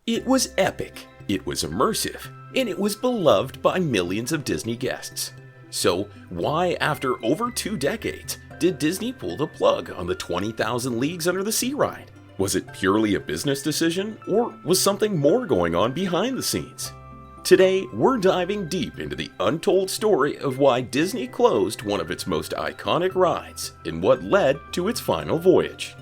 It was epic, it was immersive, and it was beloved by millions of Disney guests. So why, after over 2 decades, did Disney pull the plug on the 20,000 Leagues Under the Sea ride? Was it purely a business decision, or was something more going on behind the scenes? Today, we're diving deep into the untold story of why Disney closed one of its most iconic rides and what led to its final voyage.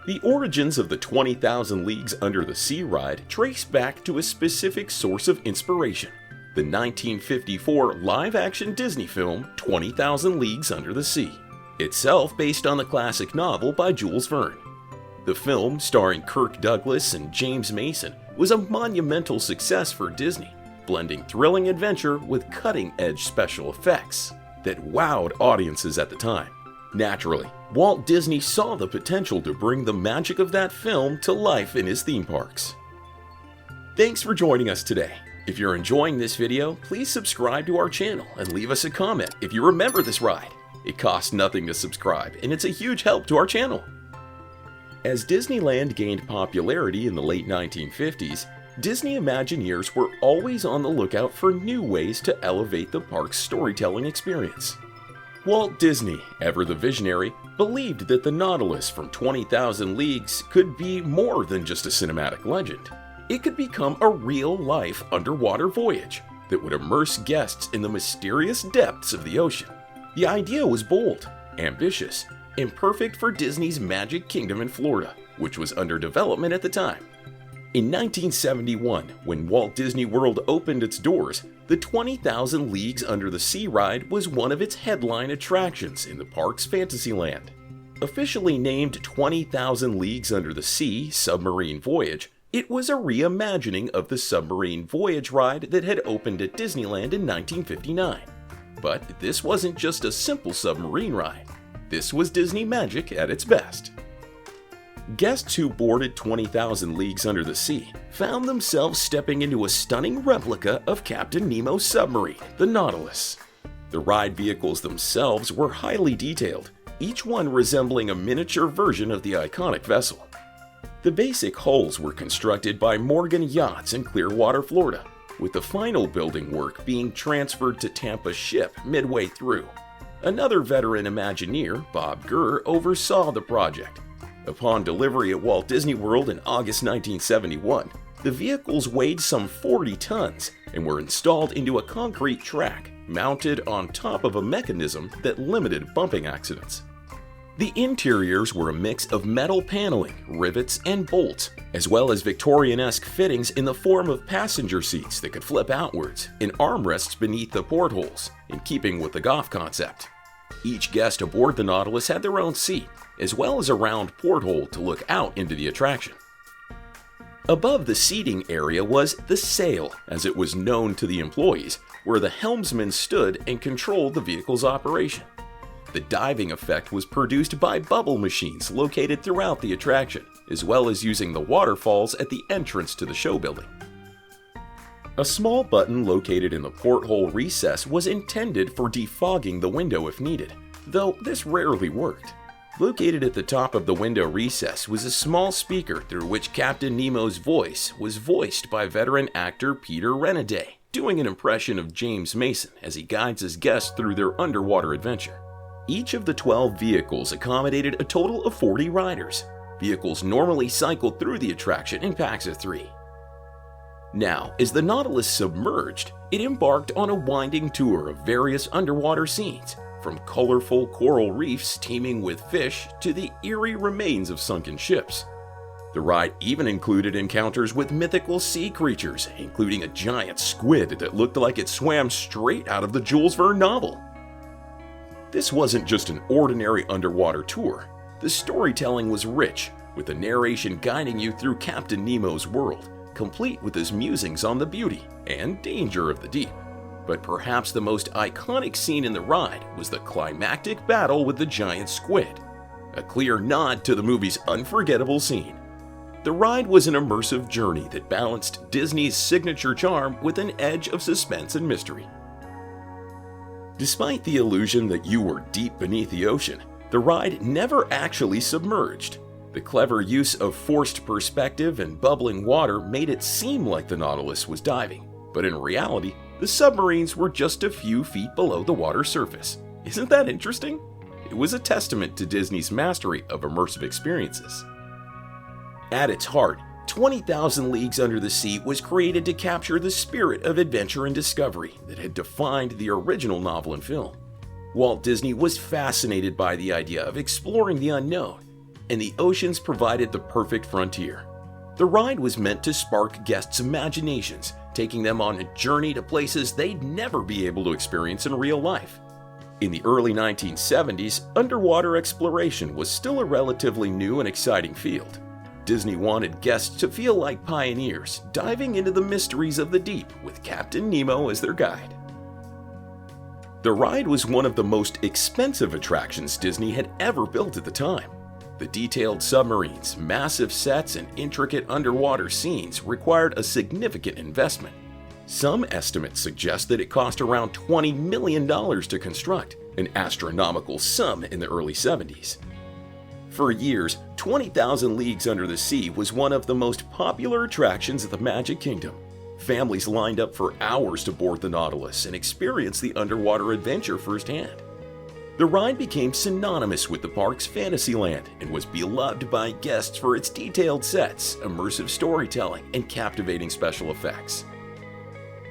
The origins of the 20,000 Leagues Under the Sea ride trace back to a specific source of inspiration: the 1954 live-action Disney film 20,000 Leagues Under the Sea, itself based on the classic novel by Jules Verne. The film, starring Kirk Douglas and James Mason, was a monumental success for Disney, blending thrilling adventure with cutting-edge special effects that wowed audiences at the time. Naturally, Walt Disney saw the potential to bring the magic of that film to life in his theme parks. Thanks for joining us today. If you're enjoying this video, please subscribe to our channel and leave us a comment if you remember this ride. It costs nothing to subscribe, and it's a huge help to our channel. As Disneyland gained popularity in the late 1950s, Disney Imagineers were always on the lookout for new ways to elevate the park's storytelling experience. Walt Disney, ever the visionary, believed that the Nautilus from 20,000 Leagues could be more than just a cinematic legend. It could become a real-life underwater voyage that would immerse guests in the mysterious depths of the ocean. The idea was bold, ambitious, and perfect for Disney's Magic Kingdom in Florida, which was under development at the time. In 1971, when Walt Disney World opened its doors, the 20,000 Leagues Under the Sea ride was one of its headline attractions in the park's Fantasyland. Officially named 20,000 Leagues Under the Sea Submarine Voyage, it was a reimagining of the Submarine Voyage ride that had opened at Disneyland in 1959. But this wasn't just a simple submarine ride. This was Disney magic at its best. Guests who boarded 20,000 Leagues Under the Sea found themselves stepping into a stunning replica of Captain Nemo's submarine, the Nautilus. The ride vehicles themselves were highly detailed, each one resembling a miniature version of the iconic vessel. The basic hulls were constructed by Morgan Yachts in Clearwater, Florida, with the final building work being transferred to Tampa Ship midway through. Another veteran Imagineer, Bob Gurr, oversaw the project. Upon delivery at Walt Disney World in August 1971, the vehicles weighed some 40 tons and were installed into a concrete track mounted on top of a mechanism that limited bumping accidents. The interiors were a mix of metal paneling, rivets, and bolts, as well as Victorian-esque fittings in the form of passenger seats that could flip outwards and armrests beneath the portholes, in keeping with the Goff concept. Each guest aboard the Nautilus had their own seat, as well as a round porthole to look out into the attraction. Above the seating area was the sail, as it was known to the employees, where the helmsman stood and controlled the vehicle's operation. The diving effect was produced by bubble machines located throughout the attraction, as well as using the waterfalls at the entrance to the show building. A small button located in the porthole recess was intended for defogging the window if needed, though this rarely worked. Located at the top of the window recess was a small speaker through which Captain Nemo's voice was voiced by veteran actor Peter Renaday, doing an impression of James Mason as he guides his guests through their underwater adventure. Each of the 12 vehicles accommodated a total of 40 riders. Vehicles normally cycled through the attraction in packs of 3. Now, as the Nautilus submerged, it embarked on a winding tour of various underwater scenes, from colorful coral reefs teeming with fish to the eerie remains of sunken ships. The ride even included encounters with mythical sea creatures, including a giant squid that looked like it swam straight out of the Jules Verne novel. This wasn't just an ordinary underwater tour. The storytelling was rich, with the narration guiding you through Captain Nemo's world, complete with his musings on the beauty and danger of the deep. But perhaps the most iconic scene in the ride was the climactic battle with the giant squid, a clear nod to the movie's unforgettable scene. The ride was an immersive journey that balanced Disney's signature charm with an edge of suspense and mystery. Despite the illusion that you were deep beneath the ocean, the ride never actually submerged. The clever use of forced perspective and bubbling water made it seem like the Nautilus was diving, but in reality, the submarines were just a few feet below the water surface. Isn't that interesting? It was a testament to Disney's mastery of immersive experiences. At its heart, 20,000 Leagues Under the Sea was created to capture the spirit of adventure and discovery that had defined the original novel and film. Walt Disney was fascinated by the idea of exploring the unknown, and the oceans provided the perfect frontier. The ride was meant to spark guests' imaginations, taking them on a journey to places they'd never be able to experience in real life. In the early 1970s, underwater exploration was still a relatively new and exciting field. Disney wanted guests to feel like pioneers, diving into the mysteries of the deep with Captain Nemo as their guide. The ride was one of the most expensive attractions Disney had ever built at the time. The detailed submarines, massive sets, and intricate underwater scenes required a significant investment. Some estimates suggest that it cost around $20 million to construct, an astronomical sum in the early 70s. For years, 20,000 Leagues Under the Sea was one of the most popular attractions of the Magic Kingdom. Families lined up for hours to board the Nautilus and experience the underwater adventure firsthand. The ride became synonymous with the park's Fantasyland and was beloved by guests for its detailed sets, immersive storytelling, and captivating special effects.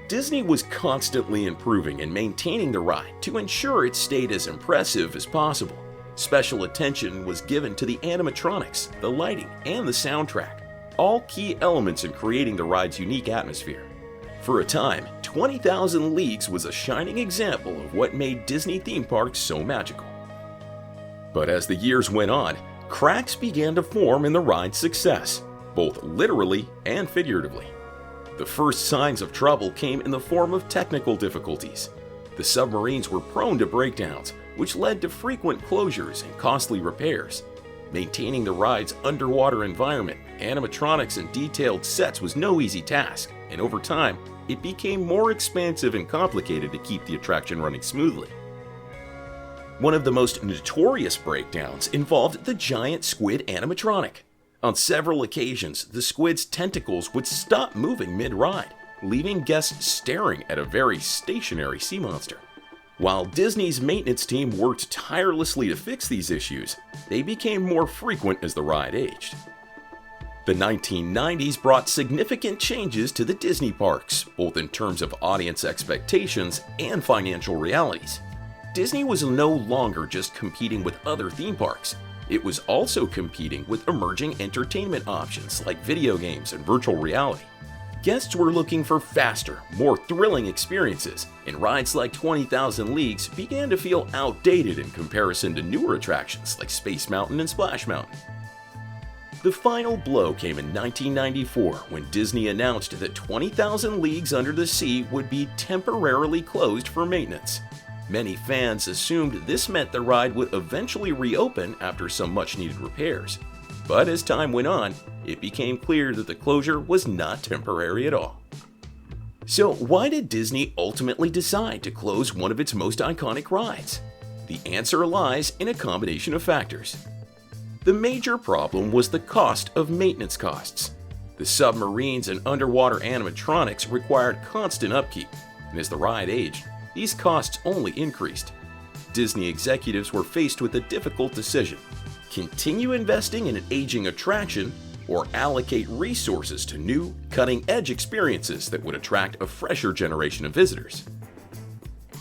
Disney was constantly improving and maintaining the ride to ensure it stayed as impressive as possible. Special attention was given to the animatronics, the lighting, and the soundtrack, all key elements in creating the ride's unique atmosphere. For a time, 20,000 Leagues was a shining example of what made Disney theme parks so magical. But as the years went on, cracks began to form in the ride's success, both literally and figuratively. The first signs of trouble came in the form of technical difficulties. The submarines were prone to breakdowns, which led to frequent closures and costly repairs. Maintaining the ride's underwater environment, animatronics, and detailed sets was no easy task, and over time, it became more expansive and complicated to keep the attraction running smoothly. One of the most notorious breakdowns involved the giant squid animatronic. On several occasions, the squid's tentacles would stop moving mid-ride, leaving guests staring at a very stationary sea monster. While Disney's maintenance team worked tirelessly to fix these issues, they became more frequent as the ride aged. The 1990s brought significant changes to the Disney parks, both in terms of audience expectations and financial realities. Disney was no longer just competing with other theme parks. It was also competing with emerging entertainment options like video games and virtual reality. Guests were looking for faster, more thrilling experiences, and rides like 20,000 Leagues began to feel outdated in comparison to newer attractions like Space Mountain and Splash Mountain. The final blow came in 1994 when Disney announced that 20,000 Leagues Under the Sea would be temporarily closed for maintenance. Many fans assumed this meant the ride would eventually reopen after some much-needed repairs. But as time went on, it became clear that the closure was not temporary at all. So why did Disney ultimately decide to close one of its most iconic rides? The answer lies in a combination of factors. The major problem was the cost of maintenance costs. The submarines and underwater animatronics required constant upkeep, and as the ride aged, these costs only increased. Disney executives were faced with a difficult decision: continue investing in an aging attraction or allocate resources to new, cutting-edge experiences that would attract a fresher generation of visitors.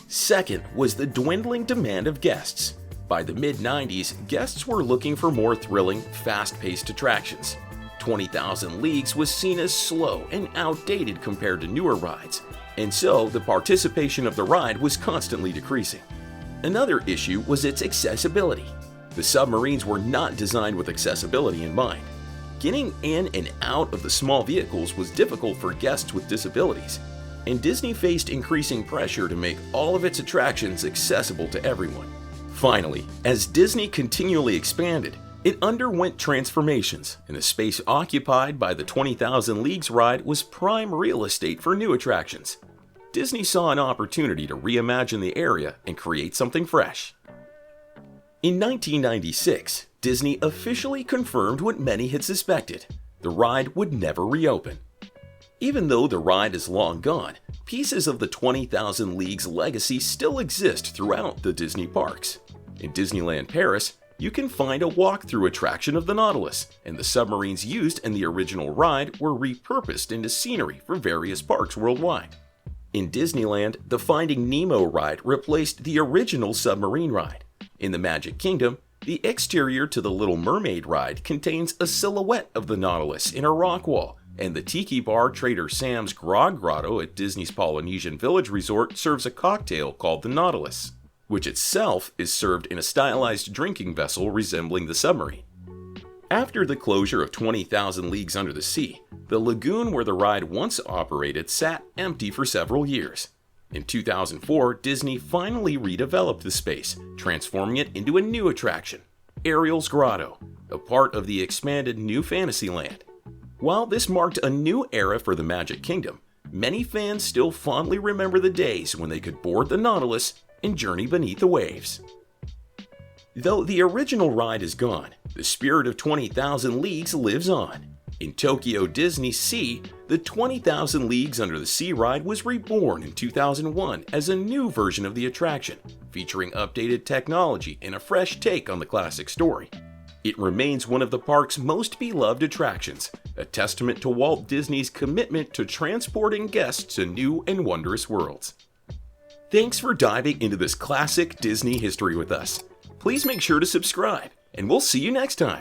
Second was the dwindling demand of guests. By the mid-90s, guests were looking for more thrilling, fast-paced attractions. 20,000 Leagues was seen as slow and outdated compared to newer rides, and so the participation of the ride was constantly decreasing. Another issue was its accessibility. The submarines were not designed with accessibility in mind. Getting in and out of the small vehicles was difficult for guests with disabilities, and Disney faced increasing pressure to make all of its attractions accessible to everyone. Finally, as Disney continually expanded, it underwent transformations, and the space occupied by the 20,000 Leagues ride was prime real estate for new attractions. Disney saw an opportunity to reimagine the area and create something fresh. In 1996, Disney officially confirmed what many had suspected: the ride would never reopen. Even though the ride is long gone, pieces of the 20,000 Leagues legacy still exist throughout the Disney parks. In Disneyland Paris, you can find a walkthrough attraction of the Nautilus, and the submarines used in the original ride were repurposed into scenery for various parks worldwide. In Disneyland, the Finding Nemo ride replaced the original submarine ride. In the Magic Kingdom, the exterior to the Little Mermaid ride contains a silhouette of the Nautilus in a rock wall, and the Tiki Bar Trader Sam's Grog Grotto at Disney's Polynesian Village Resort serves a cocktail called the Nautilus, which itself is served in a stylized drinking vessel resembling the submarine. After the closure of 20,000 Leagues Under the Sea, the lagoon where the ride once operated sat empty for several years. In 2004, Disney finally redeveloped the space, transforming it into a new attraction, Ariel's Grotto, a part of the expanded New Fantasyland. While this marked a new era for the Magic Kingdom, many fans still fondly remember the days when they could board the Nautilus and journey beneath the waves. Though the original ride is gone, the spirit of 20,000 Leagues lives on. In Tokyo Disney Sea, the 20,000 Leagues Under the Sea ride was reborn in 2001 as a new version of the attraction, featuring updated technology and a fresh take on the classic story. It remains one of the park's most beloved attractions, a testament to Walt Disney's commitment to transporting guests to new and wondrous worlds. Thanks for diving into this classic Disney history with us. Please make sure to subscribe, and we'll see you next time.